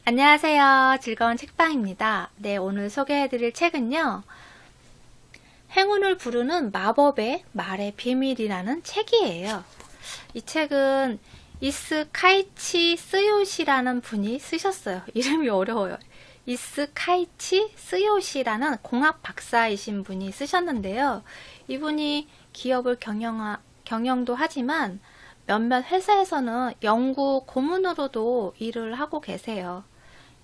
안녕하세요. 즐거운 책방입니다. 네, 오늘 소개해드릴 책은요. 행운을 부르는 마법의 말의 비밀이라는 책이에요. 이 책은 이스카이치 스요시라는 분이 쓰셨어요. 이름이 어려워요. 이스카이치 스요시라는 공학 박사이신 분이 쓰셨는데요. 이분이 기업을 경영도 하지만 몇몇 회사에서는 연구 고문으로도 일을 하고 계세요.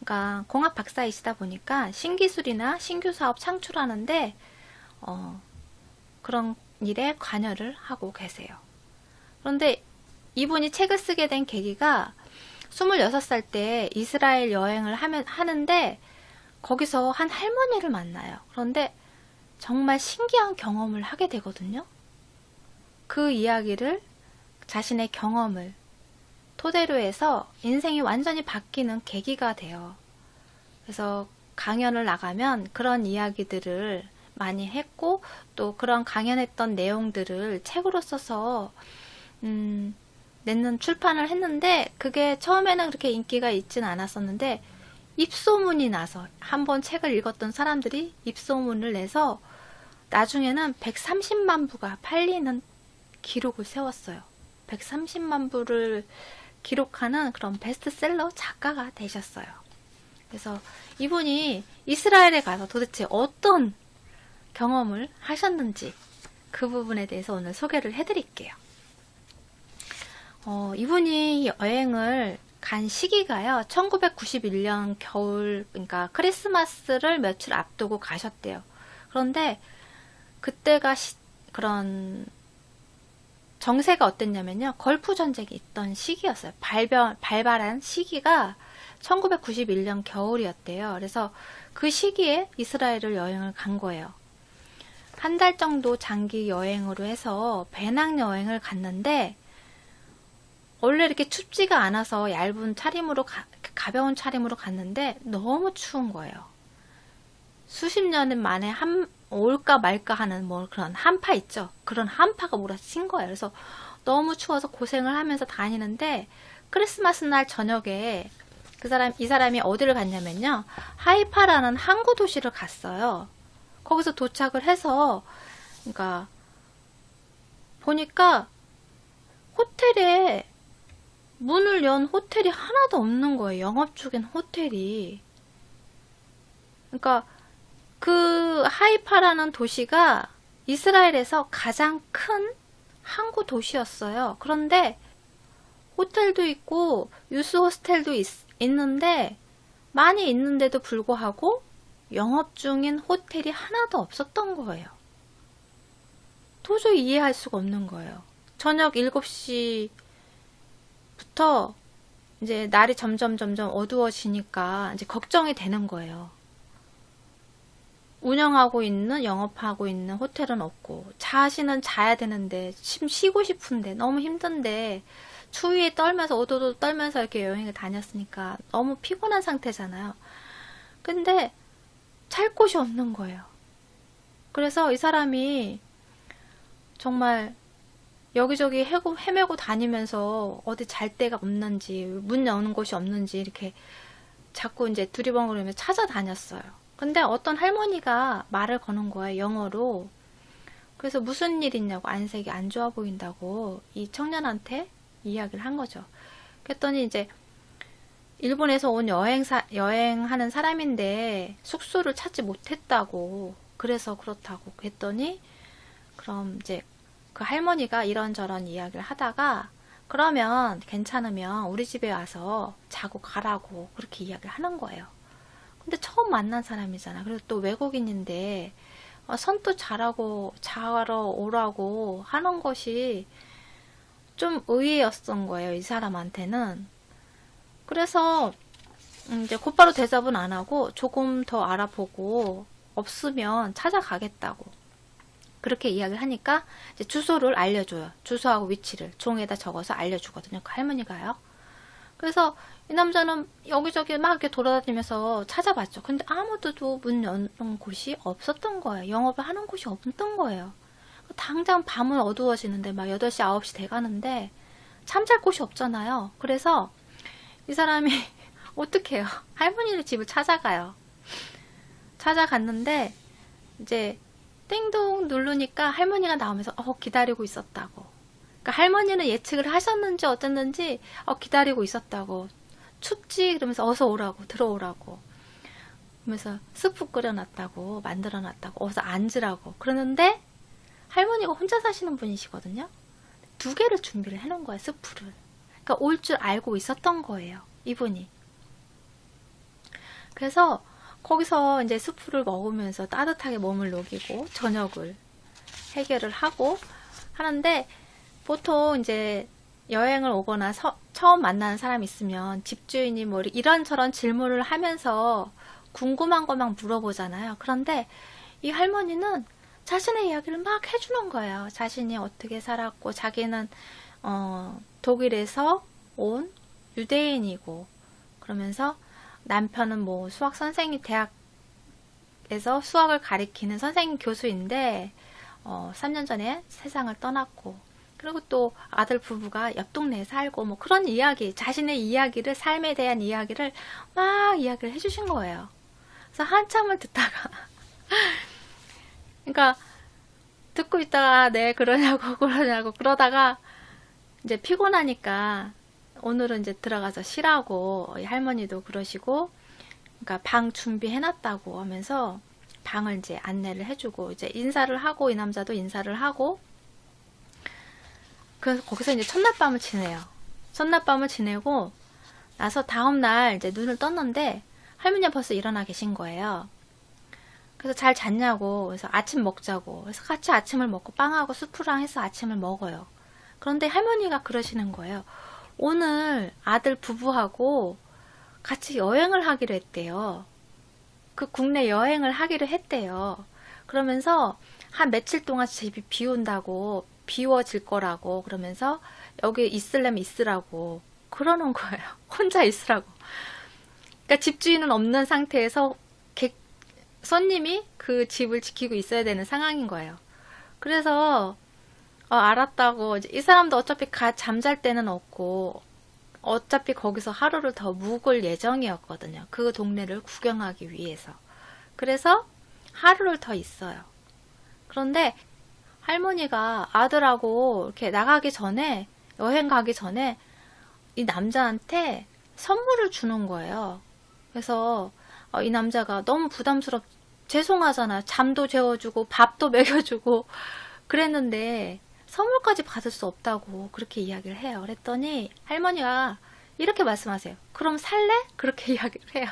그러니까 공학 박사이시다 보니까 신기술이나 신규 사업 창출하는데 그런 일에 관여를 하고 계세요. 그런데 이분이 책을 쓰게 된 계기가 26살 때 이스라엘 여행을 하는데 거기서 한 할머니를 만나요. 그런데 정말 신기한 경험을 하게 되거든요. 그 이야기를 자신의 경험을 토대로 해서 인생이 완전히 바뀌는 계기가 돼요. 그래서 강연을 나가면 그런 이야기들을 많이 했고 또 그런 강연했던 내용들을 책으로 써서 내는 출판을 했는데 그게 처음에는 그렇게 인기가 있진 않았었는데 입소문이 나서 한번 책을 읽었던 사람들이 입소문을 내서 나중에는 130만 부가 팔리는 기록을 세웠어요. 130만 부를 기록하는 그런 베스트셀러 작가가 되셨어요. 그래서 이분이 이스라엘에 가서 도대체 어떤 경험을 하셨는지 그 부분에 대해서 오늘 소개를 해드릴게요. 이분이 여행을 간 시기가요. 1991년 겨울, 그러니까 크리스마스를 며칠 앞두고 가셨대요. 그런데 그때가 그런 정세가 어땠냐면요. 걸프 전쟁이 있던 시기였어요. 발발한 시기가 1991년 겨울이었대요. 그래서 그 시기에 이스라엘을 여행을 간 거예요. 한 달 정도 장기 여행으로 해서 배낭여행을 갔는데 원래 이렇게 춥지가 않아서 얇은 차림으로 가벼운 차림으로 갔는데 너무 추운 거예요. 수십 년 만에 올까 말까 하는 그런 한파 있죠. 그런 한파가 몰아친 거예요. 그래서 너무 추워서 고생을 하면서 다니는데 크리스마스 날 저녁에 이 사람이 어디를 갔냐면요. 하이파라는 항구 도시를 갔어요. 거기서 도착을 해서 그러니까 보니까 호텔에 문을 연 호텔이 하나도 없는 거예요. 영업 중인 호텔이. 그러니까 그 하이파라는 도시가 이스라엘에서 가장 큰 항구 도시였어요. 그런데 호텔도 있고 유스 호스텔도 있는데 많이 있는데도 불구하고 영업 중인 호텔이 하나도 없었던 거예요. 도저히 이해할 수가 없는 거예요. 저녁 7시부터 이제 날이 점점 어두워지니까 이제 걱정이 되는 거예요. 영업하고 있는 호텔은 없고, 자신은 자야 되는데, 쉬고 싶은데, 너무 힘든데, 추위에 떨면서, 오도도 떨면서 이렇게 여행을 다녔으니까 너무 피곤한 상태잖아요. 근데, 잘 곳이 없는 거예요. 그래서 이 사람이 정말 여기저기 헤매고 다니면서 어디 잘 데가 없는지, 문 여는 곳이 없는지 이렇게 자꾸 이제 두리번거리면서 찾아다녔어요. 근데 어떤 할머니가 말을 거는 거예요. 영어로. 그래서 무슨 일 있냐고, 안색이 안 좋아 보인다고 이 청년한테 이야기를 한 거죠. 그랬더니 이제 일본에서 온 여행하는 사람인데 숙소를 찾지 못했다고, 그래서 그렇다고 했더니 그럼 이제 그 할머니가 이런저런 이야기를 하다가 그러면 괜찮으면 우리 집에 와서 자고 가라고 그렇게 이야기를 하는 거예요. 근데 처음 만난 사람이잖아. 그리고 또 외국인인데 선뜻 자러 오라고 하는 것이 좀 의외였던 거예요. 이 사람한테는. 그래서 이제 곧바로 대답은 안 하고 조금 더 알아보고 없으면 찾아가겠다고 그렇게 이야기를 하니까 이제 주소를 알려줘요. 주소하고 위치를 종이에다 적어서 알려주거든요. 그 할머니가요. 그래서 이 남자는 여기저기 막 이렇게 돌아다니면서 찾아봤죠. 근데 아무도 문 여는 곳이 없었던 거예요. 영업을 하는 곳이 없던 거예요. 당장 밤은 어두워지는데 막 8시, 9시 돼가는데 잠잘 곳이 없잖아요. 그래서 이 사람이 어떡해요. 할머니네 집을 찾아가요. 찾아갔는데 이제 땡동 누르니까 할머니가 나오면서 기다리고 있었다고. 그러니까 할머니는 예측을 하셨는지 어쨌는지 기다리고 있었다고. 춥지? 그러면서 어서 오라고, 들어오라고. 그러면서 스프 끓여놨다고, 만들어놨다고, 어서 앉으라고. 그러는데 할머니가 혼자 사시는 분이시거든요. 2개를 준비를 해놓은 거예요, 스프를. 그러니까 올 줄 알고 있었던 거예요, 이분이. 그래서 거기서 이제 스프를 먹으면서 따뜻하게 몸을 녹이고 저녁을 해결을 하고 하는데, 보통 이제 여행을 오거나 처음 만나는 사람이 있으면 집주인이 뭐 이런저런 질문을 하면서 궁금한 거 막 물어보잖아요. 그런데 이 할머니는 자신의 이야기를 막 해주는 거예요. 자신이 어떻게 살았고, 자기는 독일에서 온 유대인이고, 그러면서 남편은 뭐 수학 선생님, 대학에서 수학을 가리키는 선생님 교수인데 3년 전에 세상을 떠났고, 그리고 또 아들 부부가 옆 동네에 살고, 뭐 그런 이야기, 자신의 이야기를, 삶에 대한 이야기를 막 이야기를 해주신 거예요. 그래서 한참을 듣다가 그러니까 듣고 있다가 네 그러냐고 그러다가 이제 피곤하니까 오늘은 이제 들어가서 쉬라고, 할머니도 그러시고, 그러니까 방 준비해놨다고 하면서 방을 이제 안내를 해주고, 이제 인사를 하고, 이 남자도 인사를 하고, 그래서 거기서 이제 첫날밤을 지내요. 첫날밤을 지내고 나서 다음날 이제 눈을 떴는데 할머니가 벌써 일어나 계신 거예요. 그래서 잘 잤냐고, 그래서 아침 먹자고, 그래서 같이 아침을 먹고 빵하고 수프랑 해서 아침을 먹어요. 그런데 할머니가 그러시는 거예요. 오늘 아들 부부하고 같이 여행을 하기로 했대요. 그 국내 여행을 하기로 했대요. 그러면서 한 며칠 동안 집이 비 온다고, 비워질 거라고, 그러면서 여기 있으려면 있으라고 그러는 거예요. 혼자 있으라고. 그러니까 집주인은 없는 상태에서 손님이 그 집을 지키고 있어야 되는 상황인 거예요. 그래서 알았다고. 이 사람도 어차피 잠잘 때는 없고 어차피 거기서 하루를 더 묵을 예정이었거든요. 그 동네를 구경하기 위해서. 그래서 하루를 더 있어요. 그런데 할머니가 아들하고 이렇게 나가기 전에, 여행 가기 전에 이 남자한테 선물을 주는 거예요. 그래서 이 남자가 너무 죄송하잖아. 잠도 재워주고 밥도 먹여주고 그랬는데 선물까지 받을 수 없다고 그렇게 이야기를 해요. 그랬더니 할머니가 이렇게 말씀하세요. 그럼 살래? 그렇게 이야기를 해요.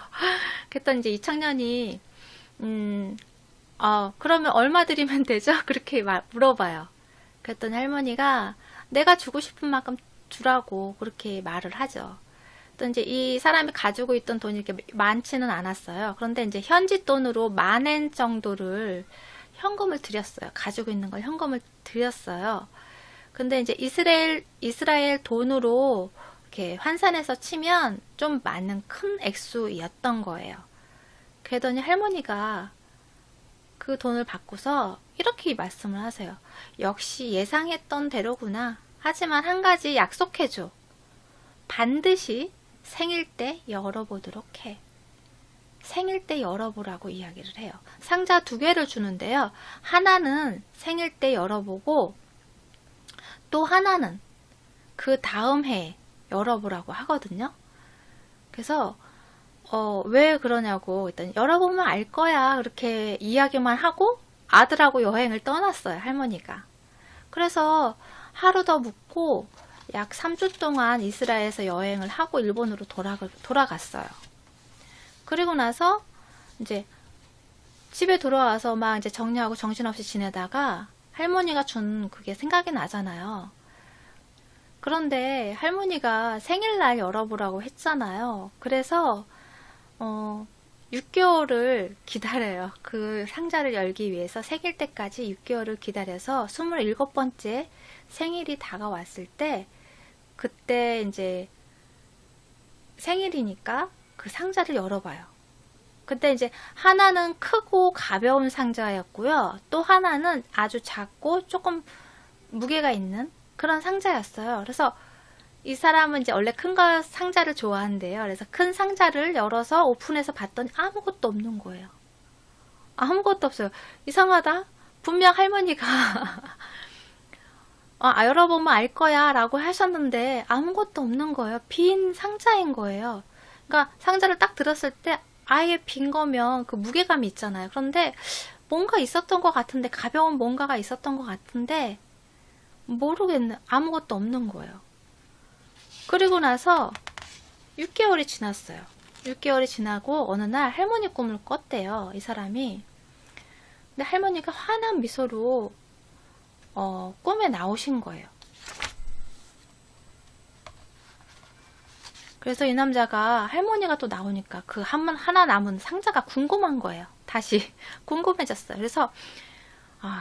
그랬더니 이제 이 청년이 그러면 얼마 드리면 되죠? 그렇게 물어봐요. 그랬더니 할머니가 내가 주고 싶은 만큼 주라고 그렇게 말을 하죠. 또 이제 이 사람이 가지고 있던 돈이 이렇게 많지는 않았어요. 그런데 이제 현지 돈으로 10,000엔 정도를 현금을 드렸어요. 가지고 있는 걸 현금을 드렸어요. 근데 이제 이스라엘 돈으로 이렇게 환산해서 치면 좀 많은 큰 액수였던 거예요. 그러더니 할머니가 그 돈을 받고서 이렇게 말씀을 하세요. 역시 예상했던 대로구나. 하지만 한 가지 약속해줘. 반드시 생일 때 열어보도록 해. 생일 때 열어보라고 이야기를 해요. 상자 2개를 주는데요. 하나는 생일 때 열어보고 또 하나는 그 다음 해에 열어보라고 하거든요. 그래서 왜 그러냐고 일단 열어보면 알 거야. 그렇게 이야기만 하고 아들하고 여행을 떠났어요. 할머니가. 그래서 하루 더 묵고 약 3주 동안 이스라엘에서 여행을 하고 일본으로 돌아갔어요. 그리고 나서 이제 집에 돌아와서 막 이제 정리하고 정신없이 지내다가 할머니가 준 그게 생각이 나잖아요. 그런데 할머니가 생일날 열어보라고 했잖아요. 그래서 6개월을 기다려요. 그 상자를 열기 위해서 생일 때까지 6개월을 기다려서 27번째 생일이 다가왔을 때, 그때 이제 생일이니까 그 상자를 열어봐요. 그때 이제 하나는 크고 가벼운 상자였고요. 또 하나는 아주 작고 조금 무게가 있는 그런 상자였어요. 그래서 이 사람은 이제 원래 큰 거 상자를 좋아한대요. 그래서 큰 상자를 열어서 오픈해서 봤더니 아무것도 없는 거예요. 아무것도 없어요. 이상하다. 분명 할머니가 열어보면 알 거야 라고 하셨는데 아무것도 없는 거예요. 빈 상자인 거예요. 그러니까 상자를 딱 들었을 때 아예 빈 거면 그 무게감이 있잖아요. 그런데 뭔가 있었던 것 같은데, 가벼운 뭔가가 있었던 것 같은데 모르겠네. 아무것도 없는 거예요. 그리고 나서 6개월이 지났어요. 6개월이 지나고 어느 날 할머니 꿈을 꿨대요. 이 사람이. 근데 할머니가 환한 미소로 꿈에 나오신 거예요. 그래서 이 남자가 할머니가 또 나오니까 그 하나 남은 상자가 궁금한 거예요. 다시 궁금해졌어요. 그래서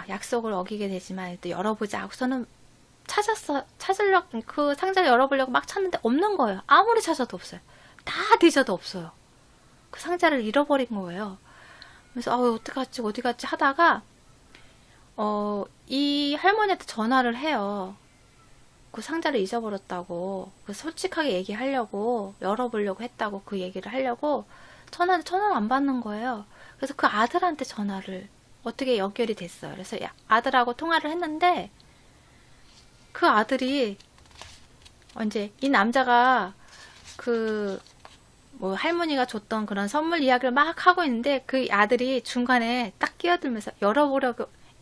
약속을 어기게 되지만 또 열어보자 하고서는 찾으려고 그 상자를 열어보려고 막 찾는데 없는 거예요. 아무리 찾아도 없어요. 다 뒤져도 없어요. 그 상자를 잃어버린 거예요. 그래서 어떡하지 어디 갔지 하다가 이 할머니한테 전화를 해요. 그 상자를 잊어버렸다고, 그 솔직하게 얘기하려고, 열어보려고 했다고 그 얘기를 하려고 전화를 안 받는 거예요. 그래서 그 아들한테 전화를 어떻게 연결이 됐어요. 그래서 아들하고 통화를 했는데 그 아들이 이제 이 남자가 할머니가 줬던 그런 선물 이야기를 막 하고 있는데 그 아들이 중간에 딱 끼어들면서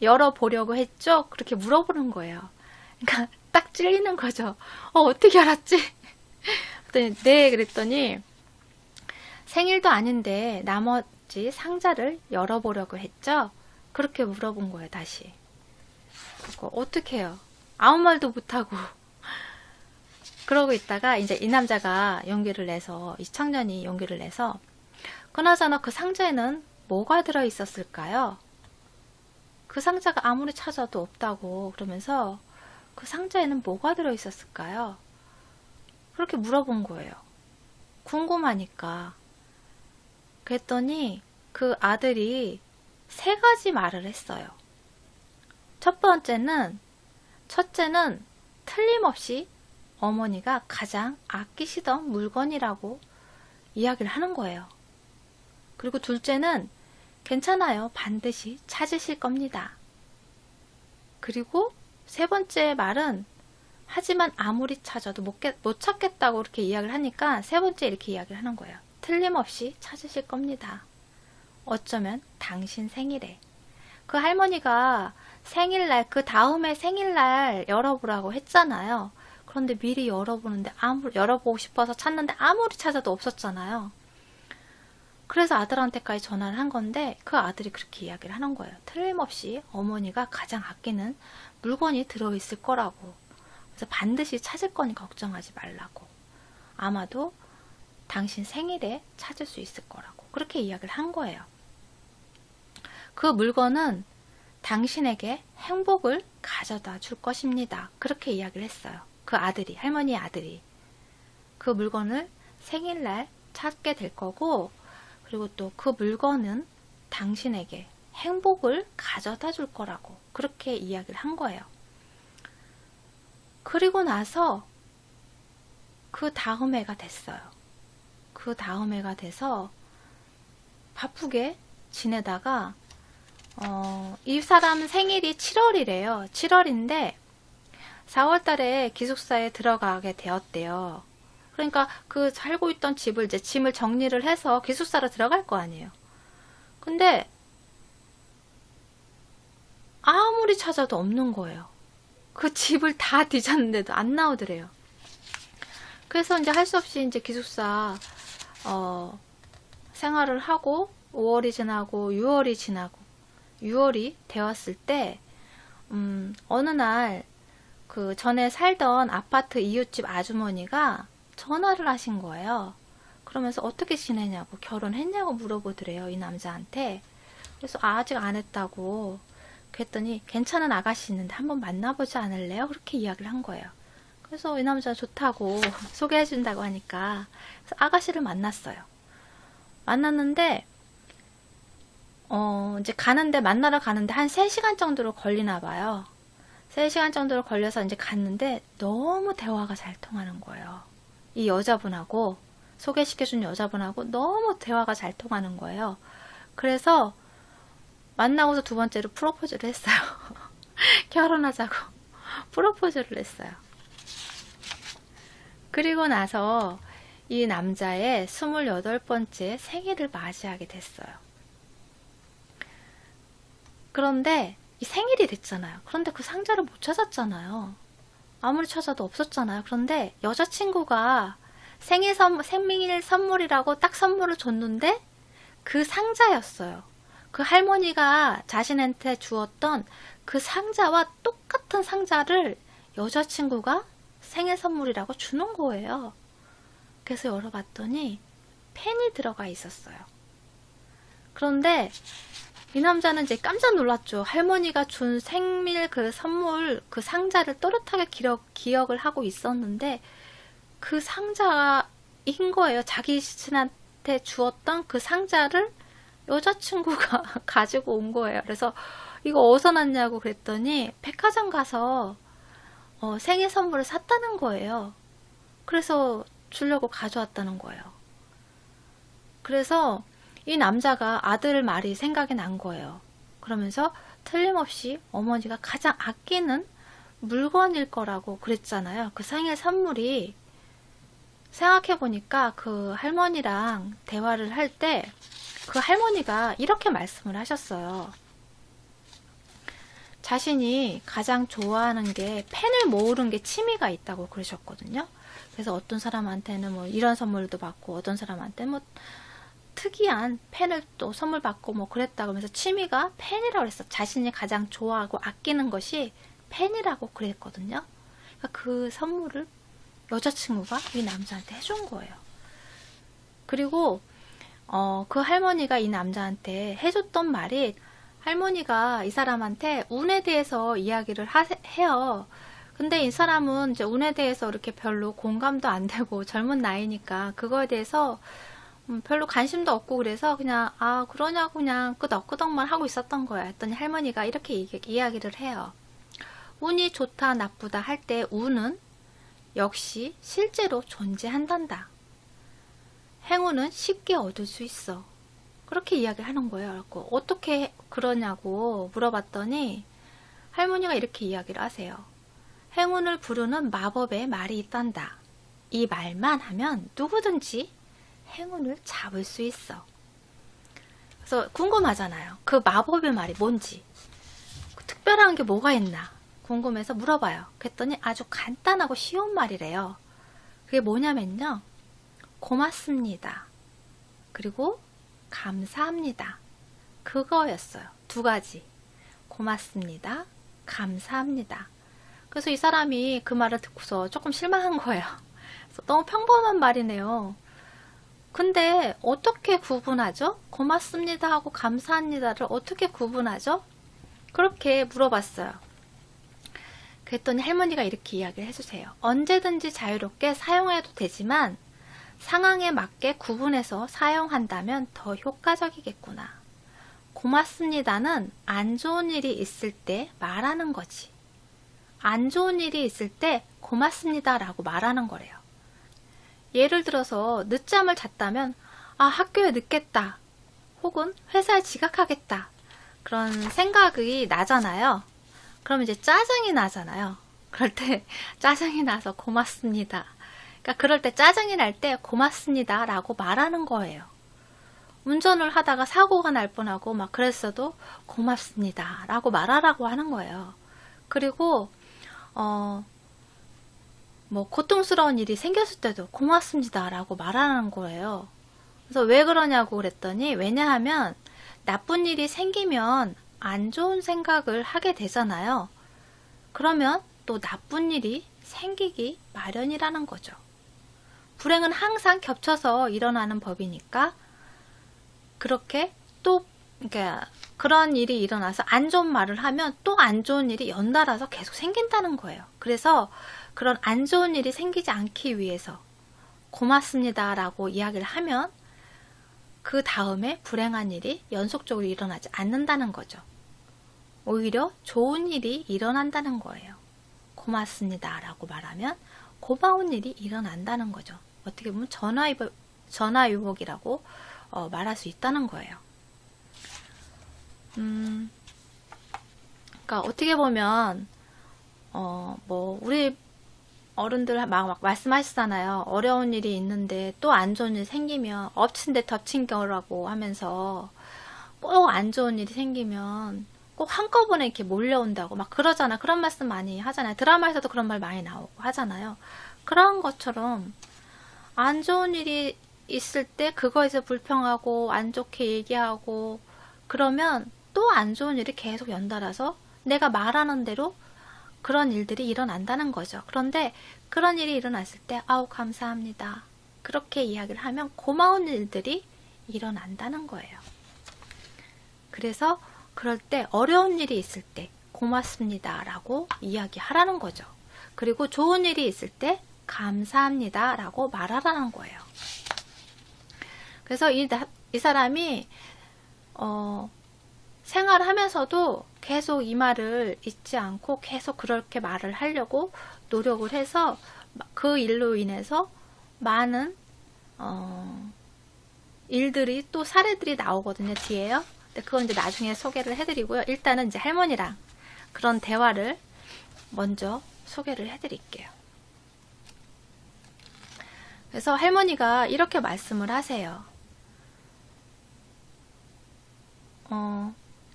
열어보려고 했죠? 그렇게 물어보는 거예요. 그러니까 딱 찔리는 거죠. 어떻게 알았지? 그랬더니, 네, 그랬더니 생일도 아닌데 나머지 상자를 열어보려고 했죠? 그렇게 물어본 거예요, 다시. 어떻게 해요? 아무 말도 못하고. 그러고 있다가 이제 이 남자가 용기를 내서, 이 청년이 용기를 내서, 그나저나 그 상자에는 뭐가 들어있었을까요? 그 상자가 아무리 찾아도 없다고 그러면서 그 상자에는 뭐가 들어있었을까요? 그렇게 물어본 거예요. 궁금하니까. 그랬더니 그 아들이 3가지 말을 했어요. 첫째는 틀림없이 어머니가 가장 아끼시던 물건이라고 이야기를 하는 거예요. 그리고 둘째는 괜찮아요. 반드시 찾으실 겁니다. 그리고 3번째 말은 하지만 아무리 찾아도 못 찾겠다고 이렇게 이야기를 하니까 3번째 이렇게 이야기를 하는 거예요. 틀림없이 찾으실 겁니다. 어쩌면 당신 생일에. 그 할머니가 생일날, 그 다음에 생일날 열어보라고 했잖아요. 그런데 미리 열어보는데 열어보고 싶어서 찾는데 아무리 찾아도 없었잖아요. 그래서 아들한테까지 전화를 한 건데 그 아들이 그렇게 이야기를 하는 거예요. 틀림없이 어머니가 가장 아끼는 물건이 들어있을 거라고. 그래서 반드시 찾을 거니 걱정하지 말라고. 아마도 당신 생일에 찾을 수 있을 거라고. 그렇게 이야기를 한 거예요. 그 물건은 당신에게 행복을 가져다 줄 것입니다. 그렇게 이야기를 했어요. 그 아들이, 할머니의 아들이. 그 물건을 생일날 찾게 될 거고, 그리고 또 그 물건은 당신에게 행복을 가져다 줄 거라고 그렇게 이야기를 한 거예요. 그리고 나서 그 다음 해가 됐어요. 그 다음 해가 돼서 바쁘게 지내다가 이 사람 생일이 7월이래요. 7월인데 4월달에 기숙사에 들어가게 되었대요. 그러니까 그 살고 있던 집을 이제 짐을 정리를 해서 기숙사로 들어갈 거 아니에요. 근데 아무리 찾아도 없는 거예요. 그 집을 다 뒤졌는데도 안 나오더래요. 그래서 이제 할 수 없이 이제 기숙사 생활을 하고 5월이 지나고 6월이 지나고 6월이 되었을 때 어느 날 그 전에 살던 아파트 이웃집 아주머니가 전화를 하신 거예요. 그러면서 어떻게 지내냐고, 결혼했냐고 물어보더래요, 이 남자한테. 그래서 아직 안 했다고. 그랬더니 괜찮은 아가씨 있는데 한번 만나보지 않을래요? 그렇게 이야기를 한 거예요. 그래서 이 남자가 좋다고 소개해준다고 하니까 그래서 아가씨를 만났어요. 만났는데 이제 만나러 가는데 한 3시간 정도로 걸리나 봐요. 3시간 정도를 걸려서 이제 갔는데 너무 대화가 잘 통하는 거예요. 이 여자분하고, 소개시켜준 여자분하고 너무 대화가 잘 통하는 거예요. 그래서 만나고서 2번째로 프로포즈를 했어요. 결혼하자고 프로포즈를 했어요. 그리고 나서 이 남자의 28번째 생일을 맞이하게 됐어요. 그런데 이 생일이 됐잖아요. 그런데 그 상자를 못 찾았잖아요. 아무리 찾아도 없었잖아요. 그런데 여자친구가 생일 선물이라고 딱 선물을 줬는데 그 상자였어요. 그 할머니가 자신한테 주었던 그 상자와 똑같은 상자를 여자친구가 생일 선물이라고 주는 거예요. 그래서 열어봤더니 펜이 들어가 있었어요. 그런데 이 남자는 이제 깜짝 놀랐죠. 할머니가 준 생일 그 선물 그 상자를 또렷하게 기억을 하고 있었는데 그 상자인 거예요. 자기 자신한테 주었던 그 상자를 여자친구가 가지고 온 거예요. 그래서 이거 어디서 났냐고 그랬더니 백화점 가서 생일 선물을 샀다는 거예요. 그래서 주려고 가져왔다는 거예요. 그래서 이 남자가 아들 말이 생각이 난 거예요. 그러면서 틀림없이 어머니가 가장 아끼는 물건일 거라고 그랬잖아요. 그 생일 선물이 생각해보니까 그 할머니랑 대화를 할 때 그 할머니가 이렇게 말씀을 하셨어요. 자신이 가장 좋아하는 게 펜을 모으는 게 취미가 있다고 그러셨거든요. 그래서 어떤 사람한테는 뭐 이런 선물도 받고 어떤 사람한테 뭐 특이한 펜을 또 선물 받고 뭐 그랬다고 하면서 취미가 펜이라고 그랬어. 자신이 가장 좋아하고 아끼는 것이 펜이라고 그랬거든요. 그러니까 그 선물을 여자친구가 이 남자한테 해준 거예요. 그리고 그 할머니가 이 남자한테 해줬던 말이 할머니가 이 사람한테 운에 대해서 이야기를 해요. 근데 이 사람은 이제 운에 대해서 이렇게 별로 공감도 안 되고 젊은 나이니까 그거에 대해서 별로 관심도 없고 그래서 그냥 그러냐고 그냥 끄덕끄덕만 하고 있었던 거야. 했더니 할머니가 이렇게 이야기를 해요. 운이 좋다 나쁘다 할 때 운은 역시 실제로 존재한단다. 행운은 쉽게 얻을 수 있어. 그렇게 이야기를 하는 거예요. 어떻게 그러냐고 물어봤더니 할머니가 이렇게 이야기를 하세요. 행운을 부르는 마법의 말이 있단다. 이 말만 하면 누구든지 행운을 잡을 수 있어. 그래서 궁금하잖아요. 그 마법의 말이 뭔지. 특별한 게 뭐가 있나 궁금해서 물어봐요. 그랬더니 아주 간단하고 쉬운 말이래요. 그게 뭐냐면요. 고맙습니다. 그리고 감사합니다. 그거였어요. 2가지. 고맙습니다. 감사합니다. 그래서 이 사람이 그 말을 듣고서 조금 실망한 거예요. 그래서 너무 평범한 말이네요. 근데 어떻게 구분하죠? 고맙습니다 하고 감사합니다를 어떻게 구분하죠? 그렇게 물어봤어요. 그랬더니 할머니가 이렇게 이야기를 해주세요. 언제든지 자유롭게 사용해도 되지만 상황에 맞게 구분해서 사용한다면 더 효과적이겠구나. 고맙습니다는 안 좋은 일이 있을 때 말하는 거지. 안 좋은 일이 있을 때 고맙습니다 라고 말하는 거래요. 예를 들어서 늦잠을 잤다면 학교에 늦겠다. 혹은 회사에 지각하겠다. 그런 생각이 나잖아요. 그럼 이제 짜증이 나잖아요. 그럴 때 짜증이 나서 고맙습니다. 그러니까 그럴 때 짜증이 날 때 고맙습니다 라고 말하는 거예요. 운전을 하다가 사고가 날 뻔하고 막 그랬어도 고맙습니다 라고 말하라고 하는 거예요. 그리고 뭐 고통스러운 일이 생겼을 때도 고맙습니다 라고 말하는 거예요. 그래서 왜 그러냐고 그랬더니 왜냐하면 나쁜 일이 생기면 안 좋은 생각을 하게 되잖아요. 그러면 또 나쁜 일이 생기기 마련이라는 거죠. 불행은 항상 겹쳐서 일어나는 법이니까 그렇게 또 그러니까 그런 일이 일어나서 안 좋은 말을 하면 또 안 좋은 일이 연달아서 계속 생긴다는 거예요. 그래서 그런 안 좋은 일이 생기지 않기 위해서 고맙습니다 라고 이야기를 하면 그 다음에 불행한 일이 연속적으로 일어나지 않는다는 거죠. 오히려 좋은 일이 일어난다는 거예요. 고맙습니다 라고 말하면 고마운 일이 일어난다는 거죠. 어떻게 보면 전화위복이라고 말할 수 있다는 거예요. 그러니까 어떻게 보면 뭐 우리 어른들 막 말씀하시잖아요. 어려운 일이 있는데 또 안 좋은 일이 생기면 엎친 데 덮친 거라고 하면서 꼭 안 좋은 일이 생기면 꼭 한꺼번에 이렇게 몰려온다고 막 그러잖아. 그런 말씀 많이 하잖아요. 드라마에서도 그런 말 많이 나오고 하잖아요. 그런 것처럼 안 좋은 일이 있을 때 그거에서 불평하고 안 좋게 얘기하고 그러면 또 안 좋은 일이 계속 연달아서 내가 말하는 대로 그런 일들이 일어난다는 거죠. 그런데 그런 일이 일어났을 때 아우 감사합니다. 그렇게 이야기를 하면 고마운 일들이 일어난다는 거예요. 그래서 그럴 때 어려운 일이 있을 때 고맙습니다 라고 이야기하라는 거죠. 그리고 좋은 일이 있을 때 감사합니다 라고 말하라는 거예요. 그래서 이 사람이 생활하면서도 계속 이 말을 잊지 않고 계속 그렇게 말을 하려고 노력을 해서 그 일로 인해서 많은 일들이 또 사례들이 나오거든요. 뒤에요. 근데 그건 이제 나중에 소개를 해드리고요. 일단은 이제 할머니랑 그런 대화를 먼저 소개를 해드릴게요. 그래서 할머니가 이렇게 말씀을 하세요.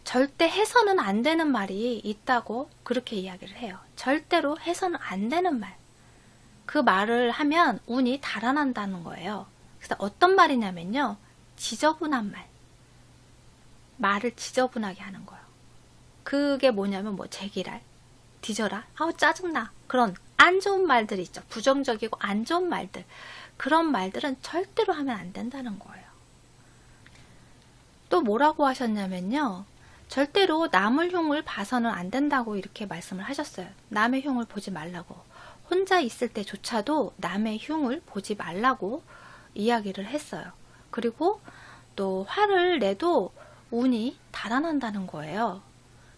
절대 해서는 안 되는 말이 있다고 그렇게 이야기를 해요. 절대로 해서는 안 되는 말. 그 말을 하면 운이 달아난다는 거예요. 그래서 어떤 말이냐면요. 지저분한 말. 말을 지저분하게 하는 거예요. 그게 뭐냐면 뭐 제기랄, 뒤져라, 아우 짜증나. 그런 안 좋은 말들이 있죠. 부정적이고 안 좋은 말들. 그런 말들은 절대로 하면 안 된다는 거예요. 또 뭐라고 하셨냐면요. 절대로 남의 흉을 봐서는 안 된다고 이렇게 말씀을 하셨어요. 남의 흉을 보지 말라고. 혼자 있을 때조차도 남의 흉을 보지 말라고 이야기를 했어요. 그리고 또 화를 내도 운이 달아난다는 거예요.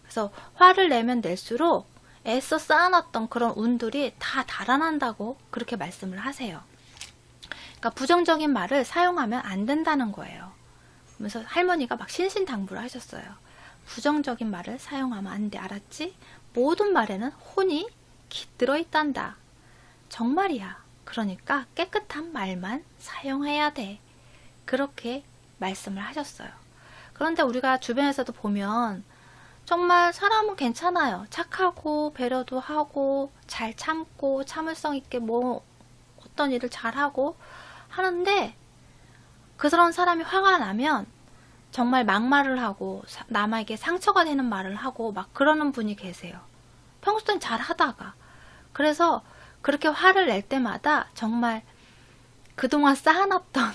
그래서 화를 내면 낼수록 애써 쌓아놨던 그런 운들이 다 달아난다고 그렇게 말씀을 하세요. 그러니까 부정적인 말을 사용하면 안 된다는 거예요. 그래서 할머니가 막 신신당부를 하셨어요. 부정적인 말을 사용하면 안 돼. 알았지? 모든 말에는 혼이 깃들어 있단다. 정말이야. 그러니까 깨끗한 말만 사용해야 돼. 그렇게 말씀을 하셨어요. 그런데 우리가 주변에서도 보면 정말 사람은 괜찮아요. 착하고 배려도 하고 잘 참고 참을성 있게 뭐 어떤 일을 잘하고 하는데 그런 사람이 화가 나면 정말 막말을 하고 남에게 상처가 되는 말을 하고 막 그러는 분이 계세요. 평소엔 잘 하다가. 그래서 그렇게 화를 낼 때마다 정말 그동안 쌓아놨던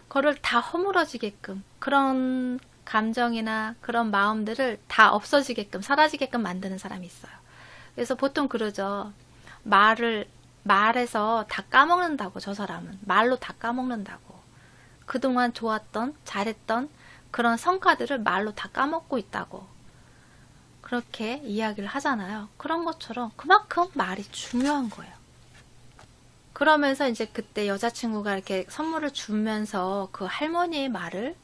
거를 다 허물어지게끔 그런 감정이나 그런 마음들을 다 없어지게끔 사라지게끔 만드는 사람이 있어요. 그래서 보통 그러죠. 말에서 다 까먹는다고. 저 사람은 말로 다 까먹는다고. 그동안 좋았던 잘했던 그런 성과들을 말로 다 까먹고 있다고 그렇게 이야기를 하잖아요. 그런 것처럼 그만큼 말이 중요한 거예요. 그러면서 이제 그때 여자친구가 이렇게 선물을 주면서 그 할머니의 말을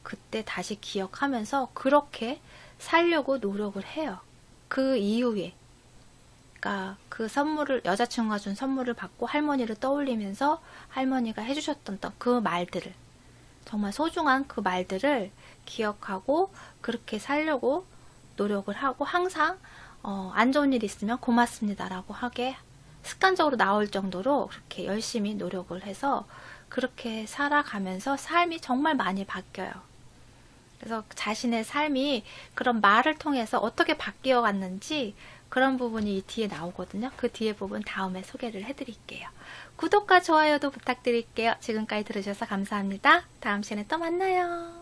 그때 다시 기억하면서 그렇게 살려고 노력을 해요. 그 이후에 그러니까 그 선물을 여자친구가 준 선물을 받고 할머니를 떠올리면서 할머니가 해주셨던 그 말들을 정말 소중한 그 말들을 기억하고 그렇게 살려고 노력을 하고 항상 안 좋은 일 있으면 고맙습니다라고 하게 습관적으로 나올 정도로 그렇게 열심히 노력을 해서 그렇게 살아가면서 삶이 정말 많이 바뀌어요. 그래서 자신의 삶이 그런 말을 통해서 어떻게 바뀌어 갔는지 그런 부분이 이 뒤에 나오거든요. 그 뒤에 부분 다음에 소개를 해드릴게요. 구독과 좋아요도 부탁드릴게요. 지금까지 들으셔서 감사합니다. 다음 시간에 또 만나요.